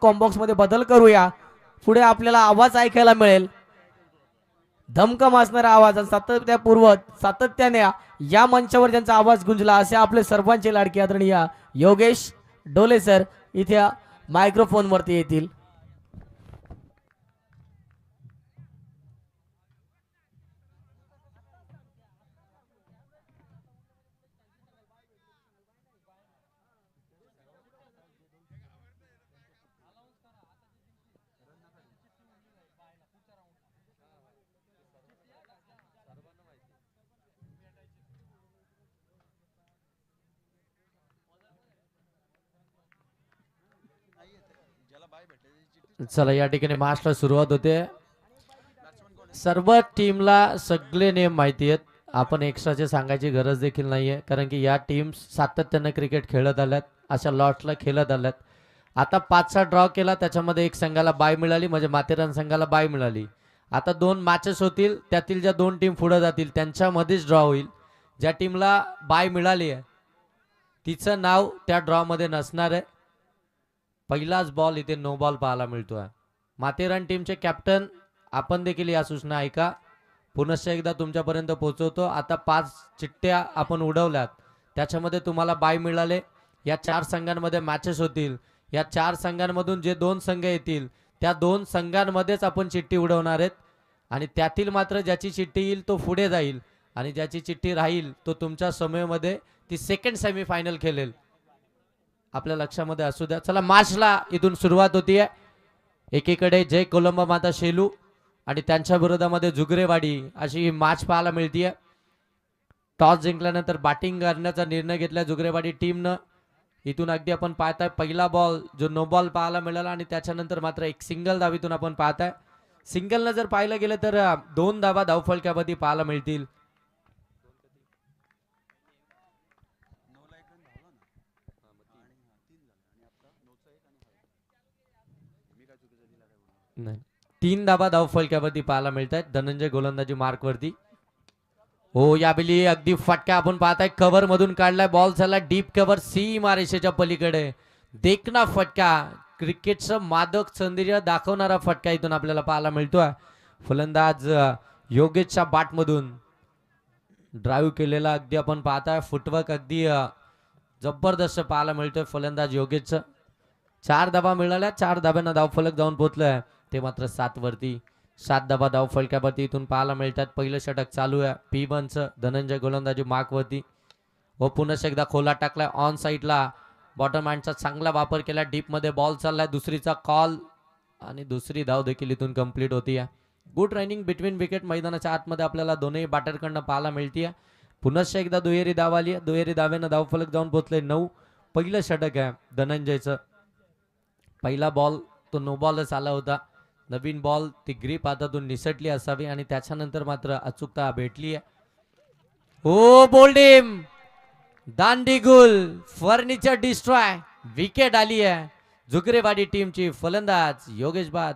Combox मध्ये बदल करूया. पुढे आपल्याला आवाज ऐकायला मिळेल, धमकम असणारा आवाज. सातत्याने या मंचावर ज्यांचा आवाज गुंजला असे आपले सर्वांचे लाडके आदरणीय योगेश डोले सर इथे मायक्रोफोन वरती येतील. चला या ठिकाणी मॅचला सुरुवात होते. सर्व टीमला सगळे नियम माहिती आहेत. आपण एक्स्ट्राचे सांगायची गरज देखील नाहीये, कारण की या टीम सातत्याने क्रिकेट खेळत आल्यात, अशा लॉट्सला खेळत आल्यात. आता 5चा ड्रॉ केला, त्याच्यामध्ये एक संघाला बाय मिळाली, म्हणजे माथेरान संघाला बाय मिळाली. आता 2 मॅचेस होतील, त्यातील ज्या 2 टीम पुढे जातील त्यांच्यामध्येच ड्रॉ होईल. ज्या टीमला बाय मिळाली आहे तिचं नाव त्या ड्रॉ मध्ये नसणार आहे. पहिलाच बॉल इथे नो बॉल पाहायला मिळतोय. माथेरान टीमचे कॅप्टन आपण देखील या सूचना ऐका, पुनश्च एकदा तुमच्यापर्यंत पोहोचवतो. आता 5 चिठ्ठ्या आपण उडवल्यात, त्याच्यामध्ये तुम्हाला बाय मिळाले. या 4 संघांमध्ये मॅचेस होतील. या 4 संघांमधून जे 2 संघ येतील त्या 2 संघांमध्येच आपण चिठ्ठी उडवणार आहेत. आणि त्यातील मात्र ज्याची चिठ्ठी येईल तो पुढे जाईल, आणि ज्याची चिठ्ठी राहील तो तुमच्या समूहामध्ये ती सेकंड सेमीफायनल खेळेल. आपल्या लक्षामध्ये असू द्या. चला मॅचला इथून सुरुवात होतीये. एकीकडे जय कोलंबा माता शेलू आणि त्यांच्या विरोधामध्ये जुगरेवाडी अशी ही मॅच पाहायला मिळतीये. टॉस जिंकल्यानंतर बॅटिंग करण्याचा निर्णय घेतला जुगरेवाडी टीमनं. इथून अगदी आपण पाहताय पहिला बॉल जो नो बॉल पाहायला मिळाला, आणि त्याच्यानंतर मात्र एक सिंगल धाव इथून आपण पाहताय. सिंगलनं जर पाहिलं गेलं तर 2 धावा धावफलकावरती पाहायला मिळतील. नाही, 3 धाबा धावफलकावरती पाहायला मिळत आहेत धनंजय गोलंदाजी मार्कवरती. हो यावेळी अगदी फटका आपण पाहताय, कव्हर मधून काढलाय, बॉल झाला डीप कव्हर सीमा रेषेच्या पलीकडे. देखना फटका, क्रिकेटचं मादक सौंदर्य दाखवणारा फटका इथून आपल्याला पाहायला मिळतोय. फलंदाज योगेशच्या बॅटमधून ड्राईव्ह केलेला अगदी आपण पाहताय, फुटवर्क अगदी जबरदस्त पाहायला मिळतोय फलंदाज योगेशचं. 4 धाबा मिळाल्या, 4 धाब्यांना धावफलक जाऊन पोहोचलोय, ते मात्र 7 वरती. 7 धाबा धावफलकावरती इथून पाहायला मिळतात. पहिलं षटक चालू आहे P1चं धनंजय गोलंदाजी मार्कवरती. व पुन्हा एकदा खोला टाकलाय ऑन साईडला, बॉटम हँडचा चांगला वापर केला, डीप मध्ये बॉल चाललाय, दुसरीचा कॉल आणि दुसरी धाव देखील इथून कंप्लीट होती. Good running between wicket. मैदानाच्या आतमध्ये आपल्याला दोन्ही बॅटरकडनं पाहायला मिळतीये. पुन्हा एकदा दुहेरी धाव आली, दुहेरी धावेनं धावफलक जाऊन पोहोचले 9. पहिलं षटक आहे धनंजयचं. पहिला बॉल तो नो बॉलच आला होता. नवीन बॉल ती ग्रीप हातातून निसटली असावी, आणि त्याच्यानंतर मात्र अचूकता भेटली आहे. हो बोल्डिम दांडी गुल, फर्निचर डिस्ट्रॉय, विकेट आली आहे जुगरेवाडी टीमची. फलंदाज योगेश बाद.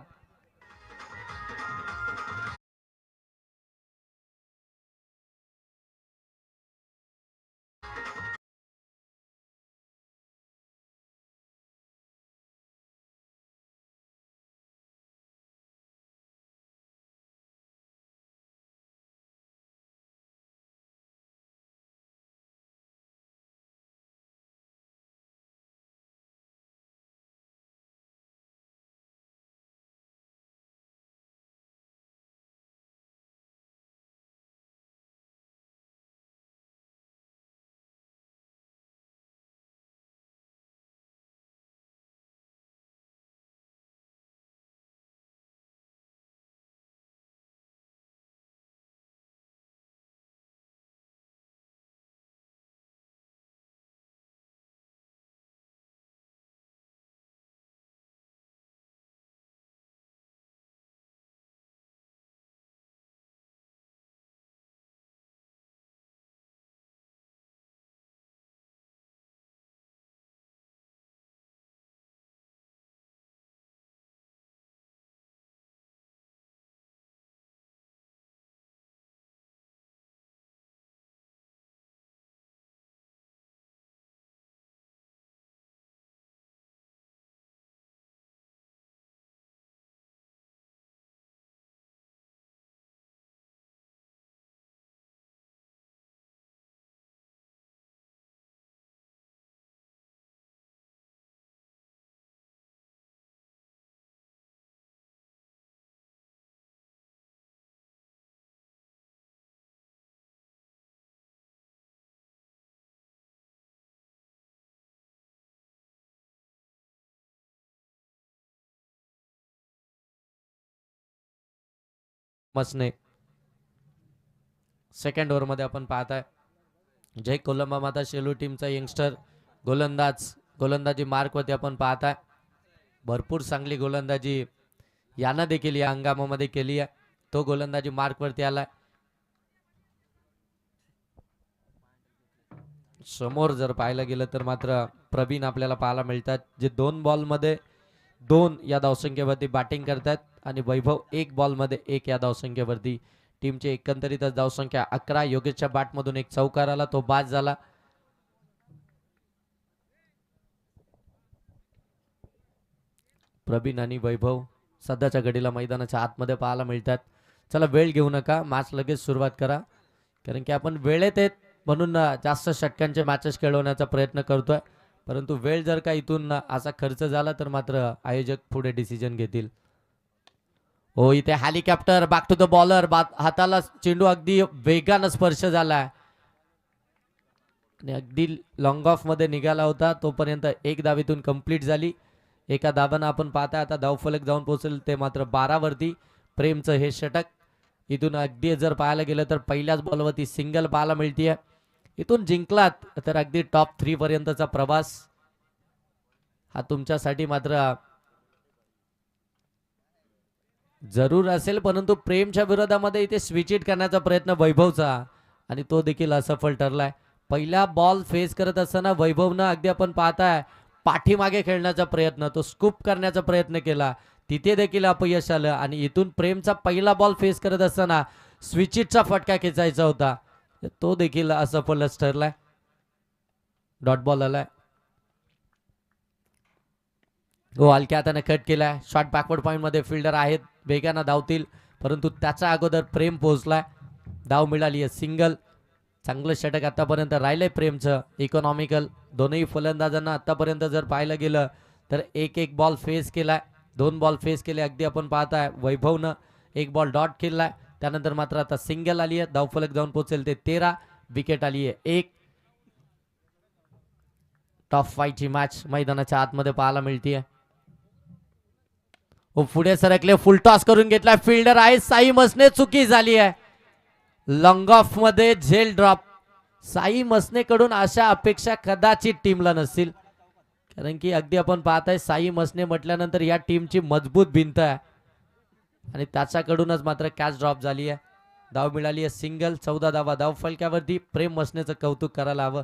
मसने सेकंड ओव्हर मध्ये आपण पाहताय जय कोलंबा माता शेलू टीमचा यंगस्टर गोलंदाजी मार्क वरती आपण पाहताय भरपूर चांगली गोलंदाजी यानं देखील या हंगामामध्ये केली आहे. तो गोलंदाजी मार्क वरती आलाय. समोर जर पाहायला गेलं तर मात्र प्रवीण आपल्याला पाहायला मिळतात जे 2 बॉलमध्ये 2 या धावसंख्येवरती बॅटिंग करतात आणि वैभव 1 बॉलमध्ये 1 या धावसंख्येवरती. टीमची एकंदरीतच धावसंख्या 11. योगेशच्या बॅटमधून एक चौकार आला, तो बाद झाला. प्रवीण आणि वैभव सध्याच्या घडीला मैदानाच्या आतमध्ये पाहायला मिळतात. चला वेळ घेऊ नका, मॅच लगेच सुरुवात करा कारण की आपण वेळेत येत म्हणून जास्त षटकांचे मॅचेस खेळवण्याचा प्रयत्न करतोय. परंतु वेळ जर का इथून असा खर्च झाला तर मात्र आयोजक पुढे डिसिजन घेतील. हो इथे helicopter back to the bowler, हाताला चेंडू अगदी वेगानं स्पर्श झालाय आणि अगदी लॉंग ऑफ मध्ये निघाला होता. तोपर्यंत एक धावेतून कंप्लीट झाली. एका धावानं आपण पाहताय आता धावफलक जाऊन पोहोचेल ते मात्र 12 वरती. प्रेमचं हे षटक इथून अगदी जर पाहायला गेलं तर पहिल्याच बॉलवरती सिंगल पाहायला मिळतीये. इथून जिंकलात तर अगदी टॉप 3 पर्यंतचा प्रवास हा तुमच्यासाठी मात्र जरूर असेल. परंतु प्रेमच्या विरोधामध्ये इथे स्विच इट करण्याचा प्रयत्न वैभवचा आणि तो देखील असफल ठरलाय. पहिला बॉल फेस करत असताना वैभवनं अगदी आपण पाहताय पाठीमागे खेळण्याचा प्रयत्न, तो स्कूप करण्याचा प्रयत्न केला, तिथे देखील अपयश आलं आणि इथून प्रेमचा पहिला बॉल फेस करत असताना स्विच इटचा फटका खेचायचा होता, तो देखील असफलच ठरलाय. डॉट बॉल आलाय. हो हलक्या हाताने कट केलाय. शॉर्ट बॅकवर्ड पॉइंट मध्ये फिल्डर आहेत, वेगानं धावतील परंतु त्याच्या अगोदर प्रेम पोहोचलाय. धाव मिळाली आहे सिंगल. चांगलं षटक आतापर्यंत राहिलंय प्रेमचं. इकॉनॉमिकल दोनही फलंदाजांना आतापर्यंत जर पाहायला गेलं तर एक एक बॉल फेस केलाय, 2 बॉल फेस केले. अगदी आपण पाहताय वैभवनं 1 बॉल डॉट केलाय, त्यानंतर मात्र आता सिंगल आली आहे. धावफलक जाऊन पोहोचेल ते 13. विकेट आली आहे 1. टॉप 5 ची मॅच मैदानाच्या आतमध्ये पाहायला मिळतीये. पुढे सरकले, फुल टॉस करून घेतला, फिल्डर आहे साई मसने, चुकी झाली आहे. लॉंग ऑफ मध्ये झेल ड्रॉप. साई मसने कडून अशा अपेक्षा कदाचित टीमला नसतील कारण की अगदी आपण पाहताय साई मसने म्हटल्यानंतर या टीमची मजबूत भिंत आहे आणि त्याच्याकडूनच मात्र कॅच ड्रॉप झाली आहे. धाव मिळाली आहे सिंगल. 14 धावा धाव फलकावरती. प्रेम मसनेचं कौतुक करायला हवं,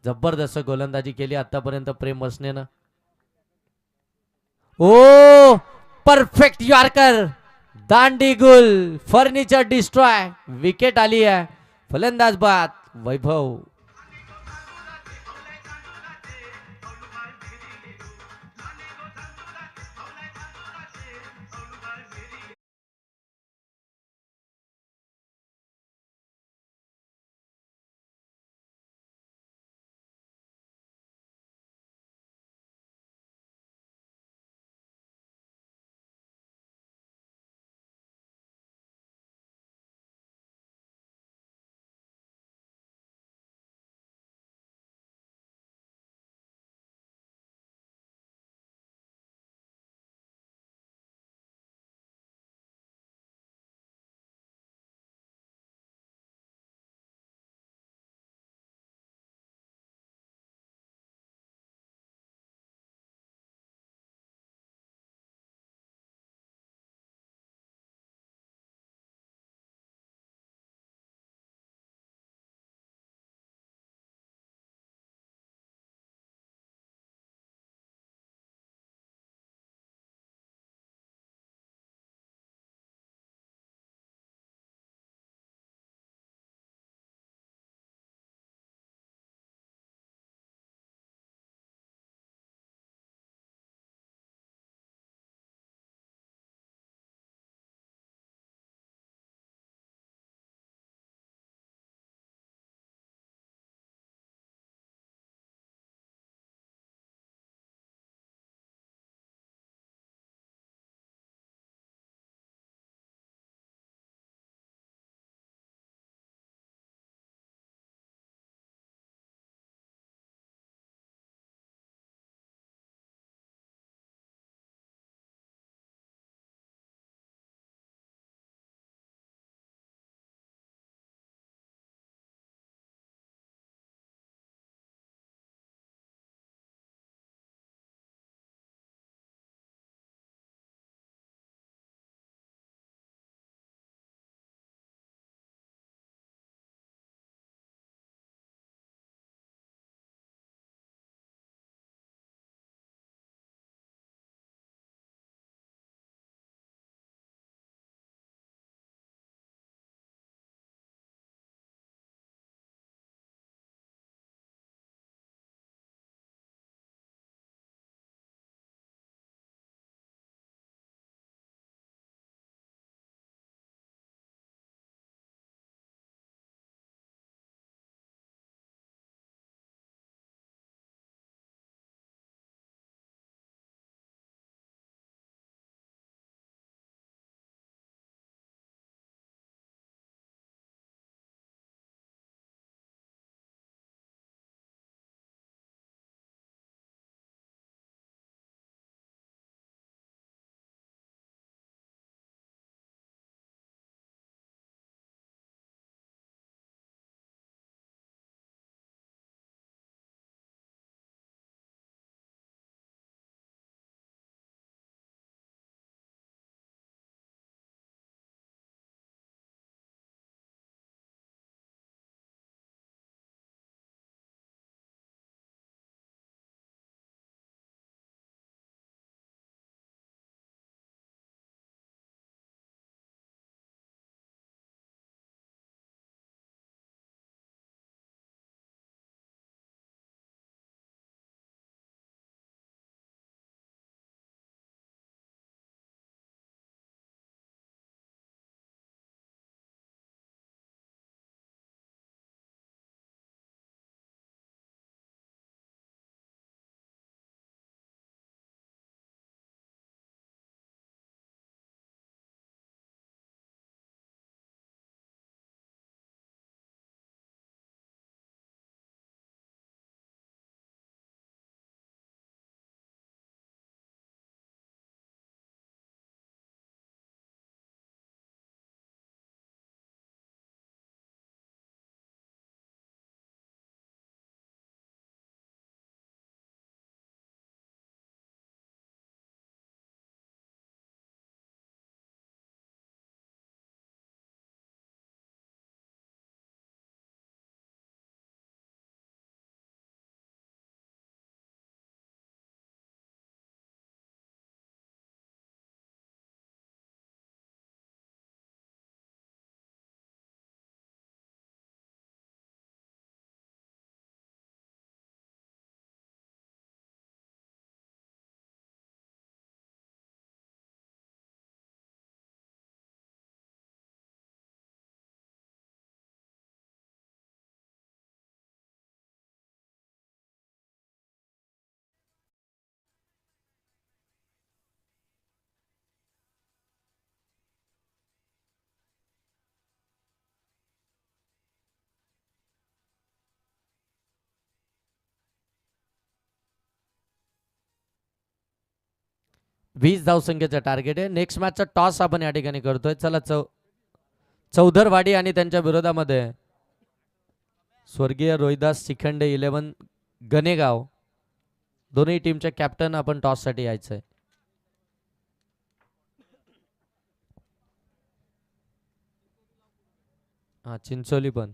जबरदस्त गोलंदाजी केली आतापर्यंत प्रेम मसनेनं. ओ परफेक्ट यॉर्कर, दांडी गुल, फर्निचर डिस्ट्रॉय. विकेट आली आहे. फलंदाज बाद वैभव. 20 धावसंख्येचं टार्गेट आहे. नेक्स्ट मॅचचा टॉस आपण या ठिकाणी करतोय. चला चौधरवाडी आणि त्यांच्या विरोधामध्ये स्वर्गीय रोहिदास शिखंडे 11 गणेगाव दोन्ही टीमचे कॅप्टन आपण टॉससाठी यायचंय. हा चिंचोली पण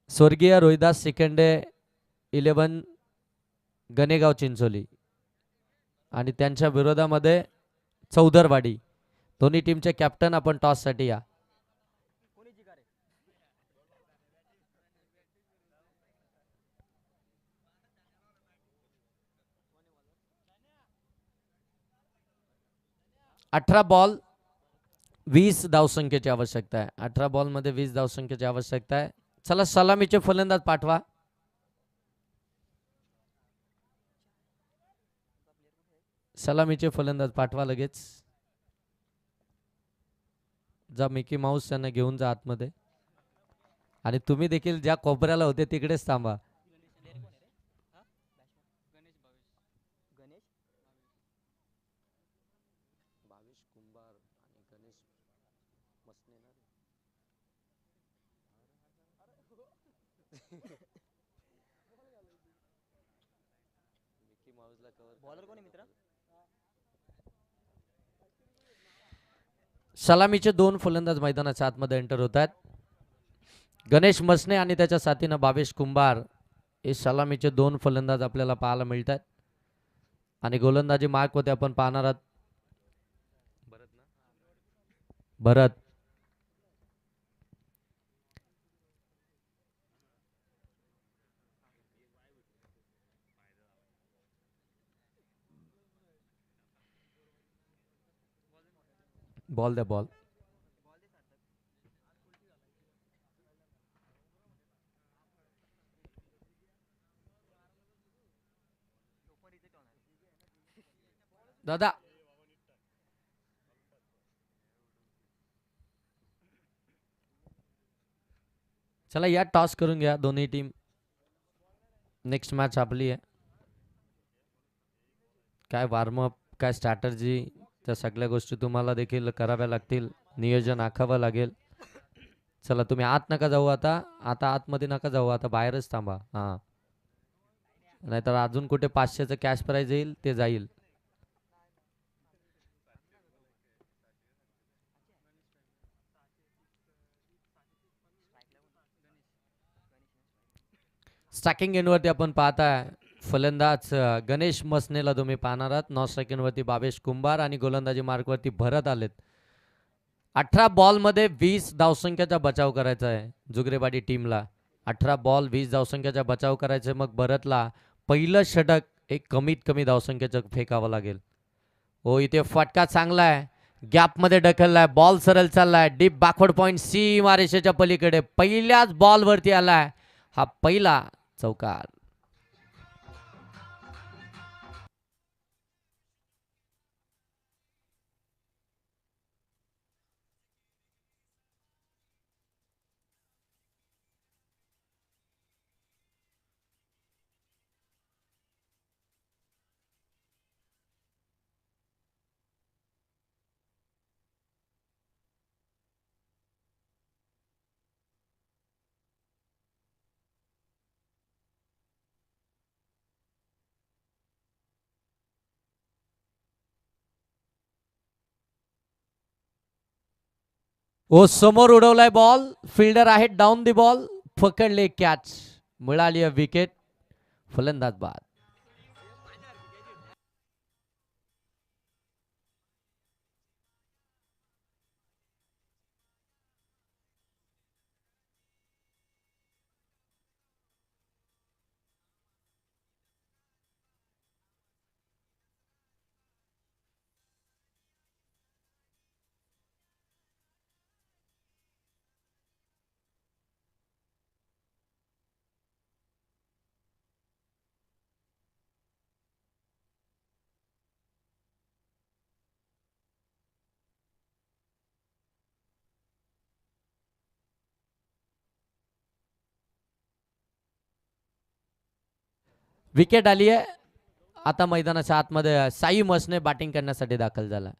स्वर्गीय रोहिदास शिखंडे 11 गणेगाव चिंचोली आणि त्यांच्या विरोधामध्ये चौधरवाडी दोन्ही टीमचे कॅप्टन आपण टॉससाठी या. अठरा बॉल 20 धावसंख्येची आवश्यकता आहे. 18 बॉल मध्ये 20 धावसंख्येची आवश्यकता आहे. चला सलामीचे फलंदाज पाठवा. सलामीचे फलंदाज पाठवा लगेच. जा मिकी माऊस यांना घेऊन जा आतमध्ये आणि तुम्ही देखील ज्या कोपऱ्याला होते तिकडेच थांबा. सलामीचे 2 फलंदाज मैदानाच्या आतमध्ये एंटर होत आहेत. गणेश मसने आणि त्याच्या साथीनं भावेश कुंभार हे सलामीचे 2 फलंदाज आपल्याला पाहायला मिळतात. आणि गोलंदाजी मार्क होते आपण पाहणार आहात भरत. बॉल द्या बॉल. दादा चला या टॉस करून घ्या दोन्ही टीम. नेक्स्ट मॅच आपली आहे. काय वॉर्मअप काय स्ट्रॅटर्जी त्या सगळ्या गोष्टी तुम्हाला देखील कराव्या लागतील. नियोजन आखावं लागेल. चला तुम्ही आत नका जाऊ आता. आता आतमध्ये नका जाऊ. आता बाहेरच थांबा. हां नाहीतर अजून कुठे 500चं कॅश प्राइज येईल ते जाईल. स्ट्रायकिंग एंडवरती आपण पाहताय फलंदाज गणेश मसनेला तुम्ही पाहणार आहात. नॉन स्ट्रायकिंग वरती भावेश कुंभार आणि गोलंदाजी मार्कवरती भरत आलेत. 18 बॉल मध्ये 20 धावसंख्येचा बचाव करायचा आहे जुगरेवाडी टीमला. 18 बॉल 20 धावसंख्येचा बचाव करायचा. मग भरतला पहिलं षटक एक कमीत कमी धावसंख्येचं फेकावं लागेल. हो इथे फटका चांगला आहे. गॅपमध्ये ढकललाय. बॉल सरळ चाललाय. डीप बॅकवर्ड पॉइंट सीमा रेषेच्या पलीकडे पहिल्याच बॉल वरती आलाय. हा पहिला चौकार. ओ समोर उडवलाय बॉल. फिल्डर आहे डाऊन दी बॉल. पकडले कॅच. मिळाली विकेट. फलंदाज बाद. विकेट आली आहे. आता मैदानाच्या आतमध्ये साई मसने बॅटिंग करण्यासाठी दाखल झाला.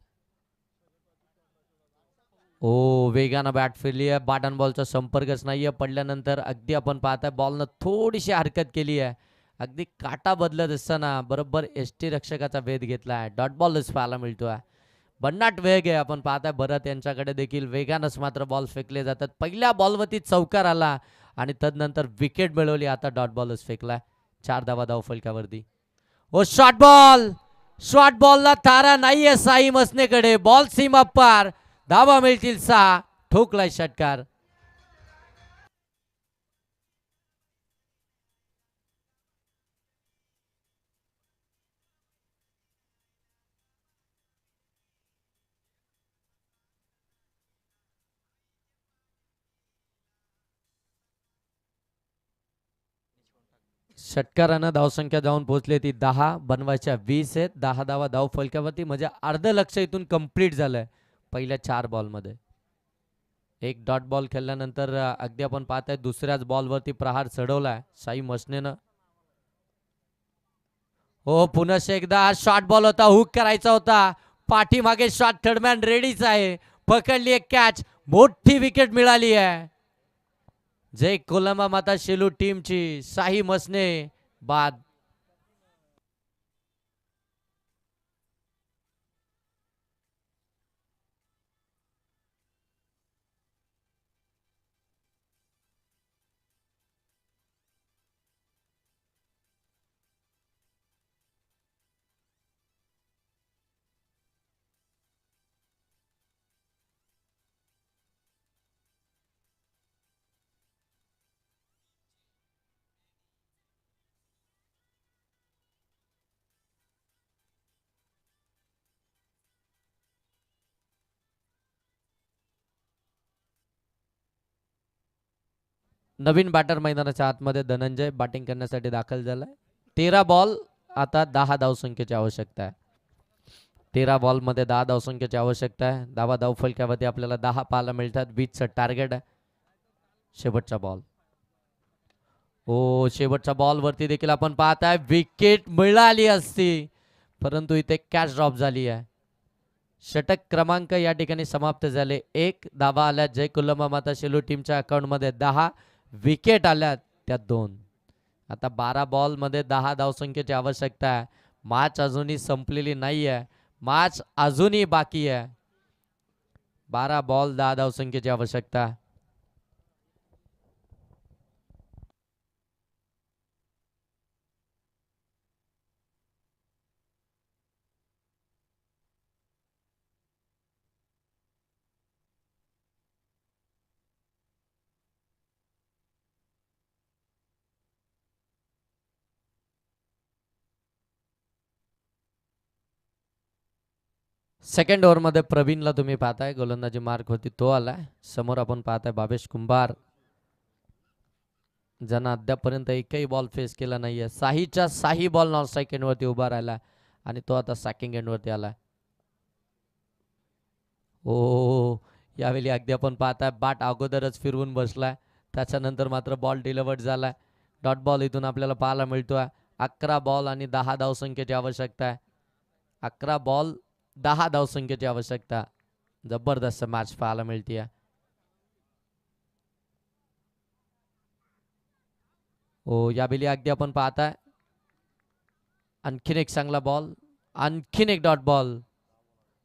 ओ वेगानं बॅट फिरली आहे. बॅट अँड बॉलचा संपर्कच नाहीये. पडल्यानंतर अगदी आपण पाहताय बॉलनं थोडीशी हरकत केली आहे. अगदी काटा बदलत असताना बरोबर एसटी रक्षकाचा वेध घेतला आहे. डॉट बॉलच पाहायला मिळतोय. भन्नाट वेग आहे. आपण पाहताय भरत यांच्याकडे देखील वेगानंच मात्र बॉल फेकले जातात. पहिल्या बॉलवरती चौकार आला आणि तदनंतर विकेट मिळवली. आता डॉट बॉलच फेकला. 4 धावा धाव फलकावरती. ओ शॉर्ट बॉलला तारा नाहीये साई मसनेकडे. बॉल सीमा पार. धावा मिळतील 6. ठोकलाय षटकार. षटकारानं धावसंख्या जाऊन पोहोचली ती 10. बनवायच्या 20 आहेत. 10 धावा धाव फलकावरती म्हणजे अर्ध लक्ष इथून कंप्लीट झालंय पहिल्या 4 बॉलमध्ये. एक डॉट बॉल खेळल्यानंतर अगदी आपण पाहताय दुसऱ्याच बॉलवरती प्रहार चढवलाय साई मसनेनं. हो पुन्हा एकदा शॉर्ट बॉल होता. हुक करायचा होता. पाठीमागे शॉट थर्डमॅन रेडीच आहे. पकडली एक कॅच. मोठी विकेट मिळाली आहे. जय कोलंबा माता शेलू टीमची साई मसने बाद. नवीन बॅटर मैदानाच्या आतमध्ये धनंजय बॅटिंग करण्यासाठी दाखल झालाय. 13 बॉल आता 10 धावसंख्येची आवश्यकता आहे. 13 बॉलमध्ये 10 धावसंख्येची आवश्यकता आहे. धावा धाव फलकावरती आपल्याला 10 पाहायला मिळतात. 20चं टार्गेट आहे. शेवटचा बॉल. ओ शेवटच्या बॉलवरती देखील आपण पाहताय विकेट मिळाली असती परंतु इथे कॅच ड्रॉप झाली आहे. षटक क्रमांक या ठिकाणी समाप्त झाले. 1 धावा आल्या जय कुलंबा माता शेलू टीमच्या अकाउंटमध्ये. 10 विकेट आल्या त्यात 2. आता 12 बॉलमध्ये 10 धावसंख्येची आवश्यकता आहे. मॅच अजूनही संपलेली नाही आहे. मॅच अजूनही बाकी आहे. 12 बॉल 10 धावसंख्येची आवश्यकता. सेकंड ओव्हरमध्ये प्रवीणला तुम्ही पाहताय गोलंदाजी मार्क होती तो आलाय. समोर आपण पाहताय भावेश कुंभार ज्यांना अद्यापर्यंत एकही बॉल फेस केला नाहीये. साहीच्या साही बॉल नॉन स्ट्राईक एंडवरती उभा राहिला आणि तो आता सॅकिंग एंडवरती आला. ओ यावेळी अगदी आपण पाहताय बॅट अगोदरच फिरवून बसलाय. त्याच्यानंतर मात्र बॉल डिलिव्हर्ड झालाय. डॉट बॉल इथून आपल्याला पाहायला मिळतोय. 11 बॉल आणि 10 धावसंख्येची आवश्यकता आहे. 11 बॉल 10 धावसंख्येची आवश्यकता. जबरदस्त मॅच पाहायला मिळते. ओ यावेळी अगदी आपण पाहताय आणखीन एक चांगला बॉल. आणखीन एक डॉट बॉल.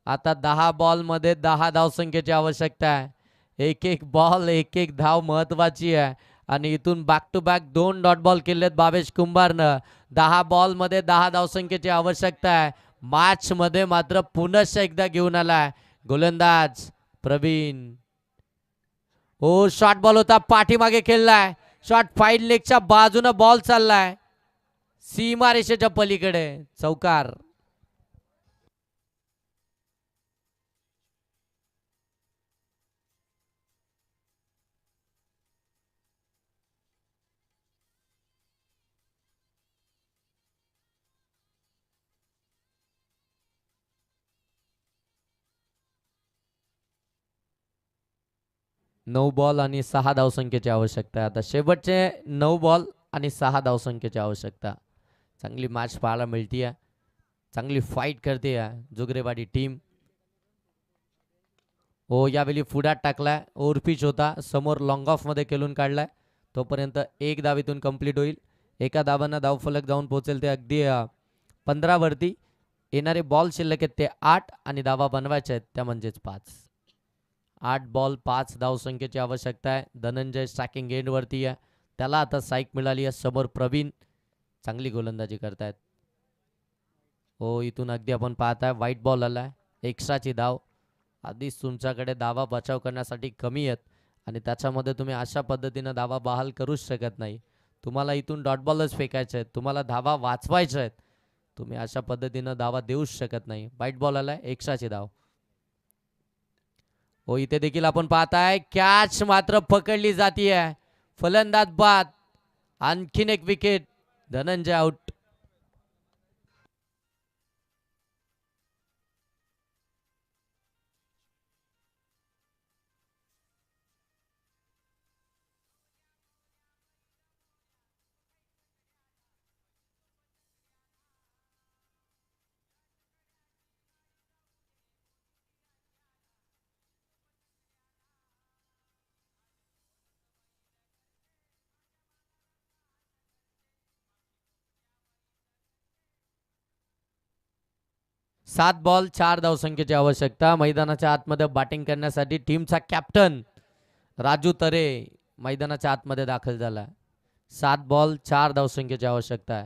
आता 10 बॉलमध्ये 10 धावसंख्येची आवश्यकता आहे. एक एक बॉल एक एक धाव महत्वाची आहे आणि इथून back to back 2 dot ball केलेत भावेश कुंभारनं. 10 बॉलमध्ये 10 धावसंख्येची आवश्यकता आहे. मॅच मध्ये मात्र पुन्हा एकदा घेऊन आलाय गोलंदाज प्रवीण. ओ शॉर्ट बॉल होता. पाठीमागे खेळलाय. शॉर्ट फाईन लेगच्या बाजूने बॉल चाललाय सीमा रेषेच्या पलीकडे. चौकार. नऊ बॉल आणि 6 धावसंख्येची आवश्यकता आहे. आता शेवटचे 9 बॉल आणि 6 धावसंख्येची आवश्यकता. चांगली मॅच पाहायला मिळते, चांगली फाईट करते जुगरेवाडी टीम. हो यावेळी पुढ्यात टाकलाय, ओव्हरपिच होता, समोर लॉंग ऑफ मध्ये खेळून काढलाय. तोपर्यंत एक धाव इथून कंप्लीट होईल. एका धावांना धावफलक जाऊन पोहोचेल ते अगदी 15 वरती. येणारे बॉल शिल्लक आहेत ते 8 आणि धावा बनवायच्या आहेत त्या म्हणजेच 5. 8 बॉल 5 धावसंख्येची आवश्यकता आहे. धनंजय स्ट्रायकिंग एंड वरती आहे, त्याला आता साईक मिळाली आहे. समोर प्रवीण चांगली गोलंदाजी करतायत. हो इथून अगदी आपण पाहताय व्हाईट बॉल आलाय, एक्स्ट्राची धाव. आधीच तुमच्याकडे धावा बचाव करण्यासाठी कमी आहेत आणि त्याच्यामध्ये तुम्ही अशा पद्धतीनं धावा बहाल करूच शकत नाही. तुम्हाला इथून डॉट बॉलच फेकायचे आहेत, तुम्हाला धावा वाचवायच्या आहेत, तुम्ही अशा पद्धतीनं धावा देऊच शकत नाही. व्हाईट बॉल आलाय, एक्स्ट्राची धाव. हो इथे देखील आपण पाहताय कॅच मात्र पकडली जातीये, फलंदाज बाद. आणखीन एक विकेट, धनंजय आउट. 7 बॉल 4 धावसंख्येची आवश्यकता. मैदानाच्या आतमध्ये बॅटिंग करण्यासाठी टीमचा कॅप्टन राजू तरे मैदानाच्या आतमध्ये दाखल झाला. 7 बॉल 4 धावसंख्येची आवश्यकता आहे.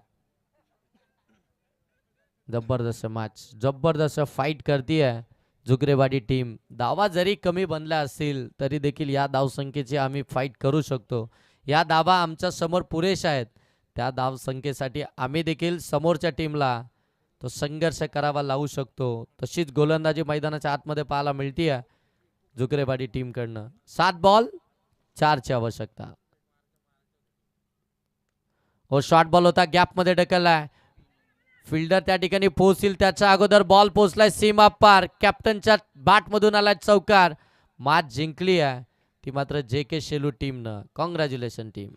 जबरदस्त मॅच, जबरदस्त फाईट करतीये जुगरेवाडी टीम. धावा जरी कमी बनल्या असतील तरी देखील या धावसंख्येची आम्ही फाईट करू शकतो. या धावा आमच्या समोर पुरेशा आहेत, त्या धावसंख्येसाठी आम्ही देखील समोरच्या टीमला तो संघर्ष करावा लावू शकतो. तशीच गोलंदाजी मैदानाच्या आतमध्ये पाहायला मिळतीये जुगरेवाडी टीमकडनं. 7 बॉल 4 ची आवश्यकता. हो शॉर्ट बॉल होता, गॅप मध्ये ढकललाय, फिल्डर त्या ठिकाणी पोहोचतील त्याच्या अगोदर बॉल पोहोचलाय सीमा पार. कॅप्टनच्या बॅट मधून आलाय चौकार. मॅच जिंकली आहे ती मात्र JK शेलू टीमनं. Congratulation team.